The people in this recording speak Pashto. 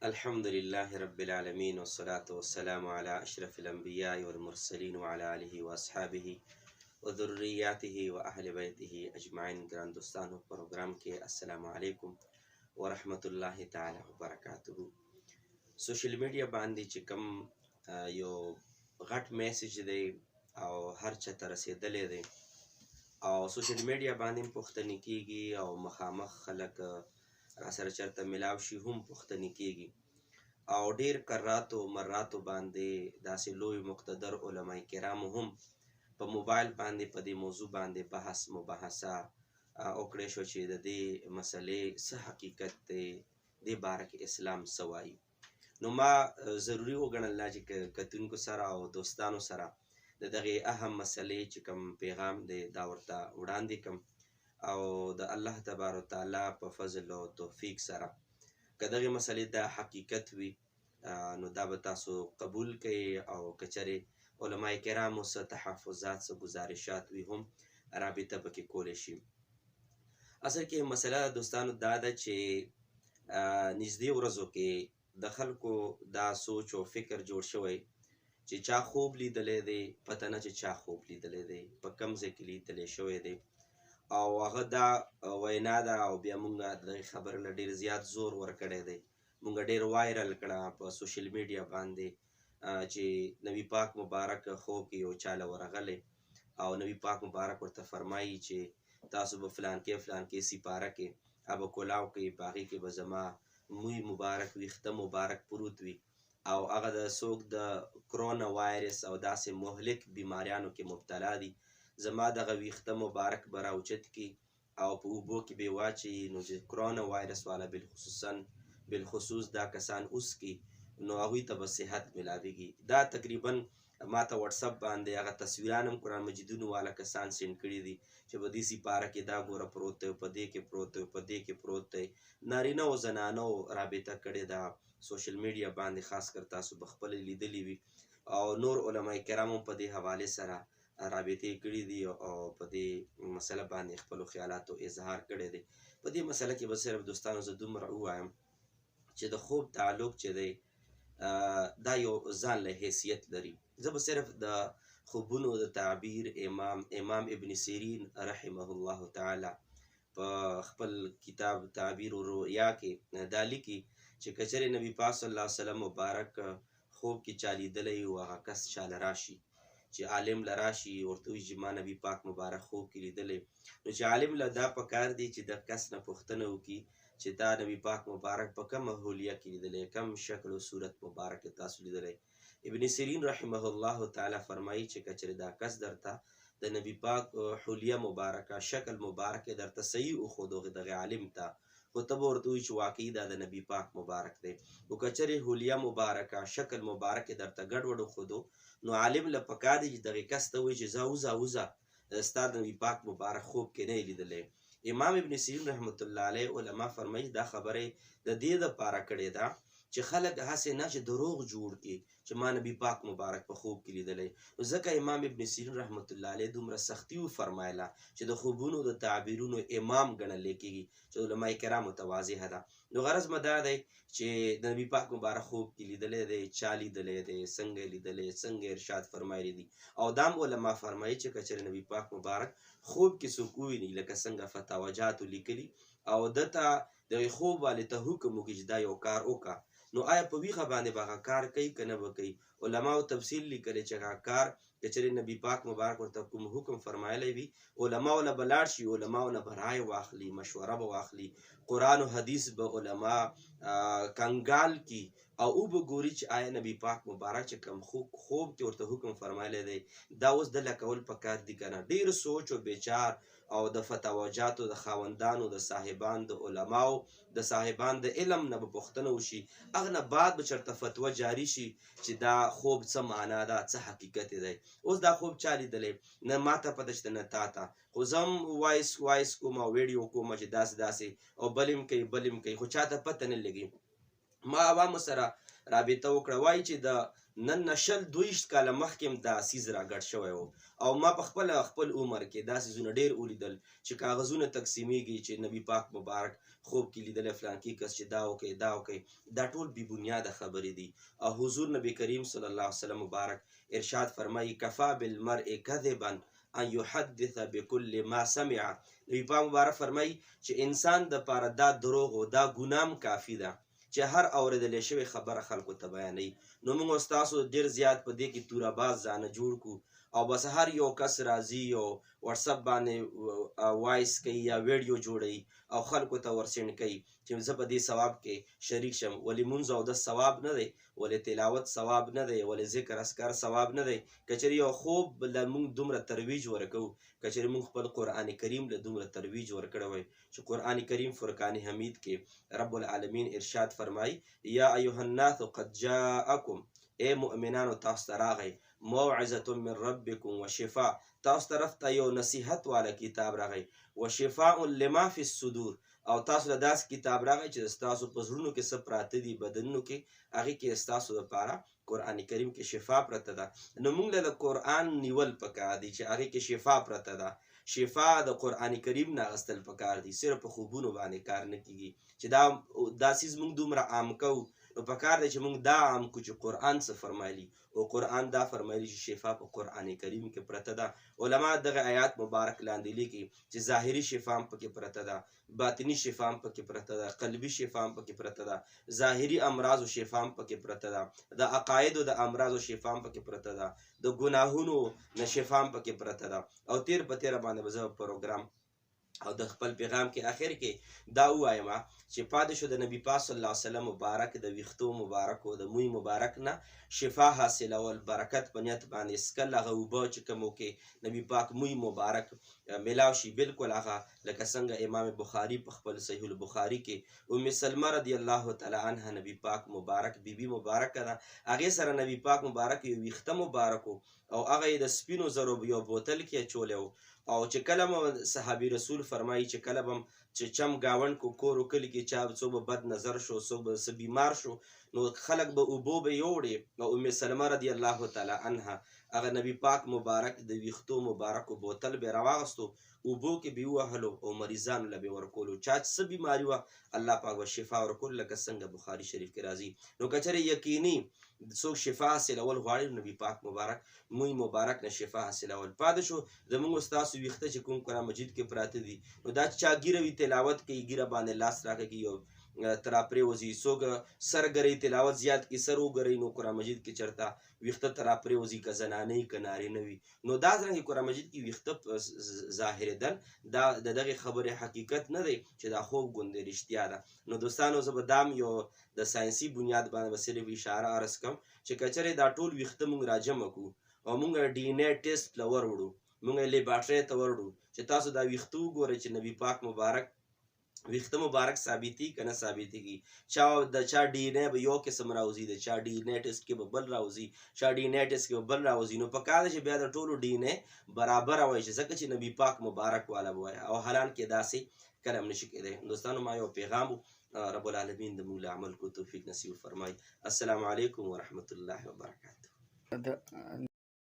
الحمد لله رب العالمين والصلاة والسلام على أشرف الأنبياء والمرسلين وعلى آله وأصحابه وذرياته وأهل بيته أجمعين. ګران دوستانو پروګرام کې السلام علیکم ورحمت الله تعالی وبرکاته. سوشل میډیا باندې چې کوم یو غټ میسج دی او هر چا ته رسیدلی دی او سوشل میډیا باندې پوښتنې کیږي او مخامخ خلک راسره چېرته ملاو شي هم پوښتنې کیږي او ډیر کراتو مراتو باندې داسې لوی مقتدر علما کرامو هم په موبایل باندې په دې موضوع باندې بحث مباحثه وکړی شو چې د دې مسلې څه حقیقت دی، دې باره کې اسلام څه وایي. نو ما ضروري وګڼله چې کتونکو سره او دوستانو سره د دغې اهم مسلې چې کوم پیغام دی دا ورته وړاندې کړم او د الله تبارک تعالی په فضل او توفیق سره که دغې مسلې دا حقیقت وي نو دا به تاسو قبول کړئ او که چېرې علما کرامو څه تحفظات څه ګزارشات وي هم رابطه پکې کولی شي. اصل کې مسله دوستانو دا ده چې نږدې ورځو کې د خلکو دا سوچ او فکر جوړ شوی چې چا خوب لیدلی دی، پته نه چې چا خوب لیدلی دی، په کوم ځای کې لیدلی شوی دی او هغه دا وینا ده او بیا مونږ دغې خبرې له ډېر زیات زور ورکړی دی. مونږ ډېر وایرل کړه په سوشل میډیا باندې چې نبي پاک مبارک خوب کې یو چا له ورغلی او نبي پاک مبارک ورته فرمایي چې تاسو به فلانکې سپاره کې به کلاو کوئ، په هغې کې به زما موی مبارک ویښته مبارک پروت وي او هغه د څوک د کرونا وایرس او داسې مهلک بیماریانو کې مبتلا دي، زما دغه ویښته مبارک به راوچت کړي او په اوبو کې به یې واچوي، نو چې کرونا وایرس والا بالخصوص دا کسان اوس کې نو هغوی ته به صحت ملاویږي. دا تقریبا ما ته وټساپ باندې هغه تصویران هم قرآن مجیدونو والا کسان سینډ کړي دي چې په دې سپاره کې دا ګوره پروت دی، په دې کې پروت دی، په دې کې پروت دی. نارینه او زنانو رابطه کړې ده سوشل میډیا باندې، خاص کر تاسو به خپله لیدلي وي او نور علما کرام هم په دې حوالې سره رابطې کړي دي او په دې مسله باندې خپلو خیالاتو اظهار کړی دی. په دې مسله کې به صرف دوستانو زه دومره ووایم چې د خوب تعلق چې دی دا یو ځان له حیثیت لري. زه به صرف د خوبونو د تعبیر امام ابن سیرین رحمه الله تعالی په خپل کتاب تعبیر الرؤیا کې دا لیکي چې که چېرې نبي پاک صلی الله علیه وسلم مبارک خوب کې چا لیدلی و هغه کس چاله راشي چې عالم له راشي ورته وایي چې ما نبي پاک مبارک خوب کې لیدلی، نو چې عالم له دا پکار دی چې د کس نه پوښتنه وکړي چې تا نبي پاک مبارک په کومه حلیه کې لیدلی، کم شکل و صورت مبارک تاسو لیدلی. ابن سیرین رحمه الله تعالی فرمایي چې که چېرې دا کس درته د نبي پاک حلیه مبارکه شکل مبارک درته صحیح وښودو دغه عالم ته، خو ته به ورته وایي چې واقعي دا د نبي پاک مبارک دی. خو که چېرې حلیه مبارکه شکل مبارک درته ګډوډ وښودو نو عالم له پکار دی چې دغې کس ته وایي چې ځه وځه ستا د نبي پاک مبارک خوب کې نه یې لیدلی. امام ابن سیرین رحمت الله علیه علما فرمایي دا خبره د دې دپاره کړې ده چې خلک هسې نه چې دروغ جوړ کړي چې ما نبي پاک مبارک په خوب کې لیدلی. نو ځکه امام ابن سیرین رحمت الله علیه دومره سختي وفرمایله چې د خوبونو د تعبیرونو امام ګڼلی کېږي چې علما کرامو ته واضحه ده. نو غرض مې دا دی چې د نبي پاک مبارک خوب کې لیدلی دی، چا لیدلی دی، څنګه یې لیدلی، څنګه ارشاد فرمایلی دي. او دا هم علما فرمایي چې که چېرې نبي پاک مبارک خوب کې څوک وویني لکه څنګه فتاوجاتو لیکلي او ده ته دغې خوب والې ته حکم وکړي چې دا یو کار وکړه، نو آیا په ویښه باندې به هغه کار کوي که نه به کوي؟ علماو تفصیل لیکلی چې هغه کار که چېرې نبي پاک مبارک ورته کوم حکم فرمایلی وي علماو نه به لاړ شي، علماو نه به رای واخلي، مشوره به واخلي، قرآن و حدیث به علما کنګال کي او به ګوري چې آیا نبي پاک مبارک چې کوم خوب کې ورته حکم فرمایلی دی دا اوس دله کول پکار دي که نه. ډېر سوچ و بېچار او د فتاوجاتو د خاوندانو د صاحبان د علماو د صاحبان د علم نه به پوښتنه وشي، هغه نه بعد به چېرته فتوه جاري شي چې دا خوب څه معنا ده، څه حقیقت دی. اوس دا خوب چا لیدلی؟ نه ما ته پته شته نه تا ته، خو زه هم وایس کوم او ویډیو کوم چې داسې او بل هم کوي خو چا ته پته نه لګي. ما عوامو سره رابطه وکړه، وایي چې د نن نه 22 کاله مخکې هم دا څیز راګډ شوی و او ما په خپل عمر کې دا څیزونه ډېر ولیدل چې کاغذونه تقسیمیږي چې نبي پاک مبارک خوب کې لیدلی فلانکي کس چې دا وکړئ دا وکړئ، دا ټول بې بنیاده خبرې دي. او حضور نبی کریم صلی الله علیه وسلم مبارک ارشاد فرمایي کفا بالمرء کذبا ان يحدث بكل ما سمع. نبی پاک مبارک فرمایي چې انسان د پاره دا دروغ او دا ګنام کافي ده چې هر اورېدلې شوې خبره خلکو ته بیانوي. نو موږ ستاسو ډېر زیات په دې کې توره ځانه جوړ کړو او بس هر یو کس راځي او واتساپ باندې وایس کوي یا ویډیو جوړوي او خلکو ته ورسینډ کوي چې زه په دې ثواب کې شریک شم. ولې مونځ او د ثواب نه دی، ولې تلاوت ثواب نه دی، ولې ذکر اذکار ثواب نه دی. که چېرې یو خوب له مونږ دومره ترویج ورکوو، که چېرې مونږ خپل قرآن کریم له دومره ترویج ورکړی وی چې قرآن کریم فرقان حمید کې رب العالمین ارشاد فرمایي یا ایها الناس قد جاءکم، ای مؤمنانو تاسو ته راغی موعظة من ربکم وشفاء، تاسو طرف ته یو نصیحت والا کتاب راغی وشفاء لما فی الصدور، او تاسو له داسې کتاب راغی چې ستاسو په زړونو کې څه پراته دي بدنونو کې هغې کې ستاسو دپاره قرآن کریم کې شفا پرته ده. نو موږ له د قرآن نیول پکار دي چې هغې کې شفا پرته ده. شفا د قرآن کریم نه اخیستل پکار دي، صرف په خوبونو باندې کار نه کیږي چې دا څیز موږ دومره عام کوو. نو پکار دی چې موږ دا عام کړو چې قرآن څه فرمایلي، او قرآن دا فرمایلي چې شفا په قرآن کریم کې پرته ده. علما دغه آیات مبارک لاندې لیکي چې ظاهري شفا هم پکې پرته ده، باطني شفا هم پکې پرته ده، قلبي شفا هم پکې پرته ده، ظاهري امراضو شفا هم پکې پرته ده، د عقایدو د امراضو شفا هم پکې پرته ده، د ګناهونو نه شفا هم پکې پرته ده. او تیر په تیره باندې به زه پروګرام او د خپل پیغام کې آخر کې دا ووایم چې پاتې شو د نبی پاک صلی الله علیه وسلم مبارک د ویښتو مبارک او د موی مبارک نه شفا حاصلول برکت په نیت باندې اسکل هغه اوبه چې کومو کې نبی پاک موی مبارک ملاو شي بالکل هغه لکه څنګه امام بخاري په خپل صحیح البخاري کې ام سلمه رضی الله تعالی عنها نبی پاک مبارک بیبي مبارک ده هغې سره نبی پاک مبارک یو ویښته مبارک او هغه یې د سپینو زرو یو بوتل کې اچولی او چې کله مو صحابي رسول فرمایي چې کله به چې چم گاوند کو کور و کلي کې چا څوک به بد نظر شو څوک به څه بیمار شو نو خلک به اوبو به یوړې او ام سلمه رضی الله تعالی عنها هغه نبی پاک مبارک د ویښتو مبارکو بوتل به راواغستو اوبو کې به ووهلو او مریضانو له به ورکولو چا څه بیماري وه الله پاک به شفا ورکول لکه څنګه بخاري شریف کې راځي. نو که چېرې یقیني څوک شفا حاصلول غواړي نبی پاک مبارک موی مبارک نه شفا حاصلول. پاتې شو زموږ ستاسو ویښته چې کوم قرآن مجید کې پراته دي نو دا چا ګیره وي تلاوت کوي ګیره باندې لاس راکږي یو ترا پرېوځي څوک سر ګرئ تلاوت زیات کړي سر وګرئ نو قرآن مجید کې چېرته ویښته ترا پرېوځي که زنانه وي که نارینه وي نو دا څرنګې قرآن مجید کې ویښته ظاهرېدل دا د دغې خبرې حقیقت نه دی چې دا خوب غوندې رښتیا ده. نو دوستانو زه به دام یو د ساینسي بنیاد باندې به صرف اشاره عرض کوم چې که چېرې دا ټول ویښته مونږ راجمع کړو او مونږ ډي ان اے ټیسټ له وروړو مونږ یې لیبارټرۍ ته وروړو چې تاسو دا ویښته وګورئ چې نبي پاک مبارک ویښته مبارک ثابتي که نه ثابتېږي د چا ډي ان اے به یو قسم راوځي د چا ډي ان اے ټیسټ کې به بل راوځي چا ډي ان اے ټیسټ کې به بل راوځي. نو پکار ده چې بیا د ټولو ډي ان اے برابره وایي چې ځکه چې نبي پاک مبارک والا به وایي او حالان کې داسې کله هم نشي کېدی. دوستانو ما یو پیغام رب العالمین د موږ له عمل کو توفیق نصیب فرمایي. السلام علیکم ورحمة الله وبرکاته.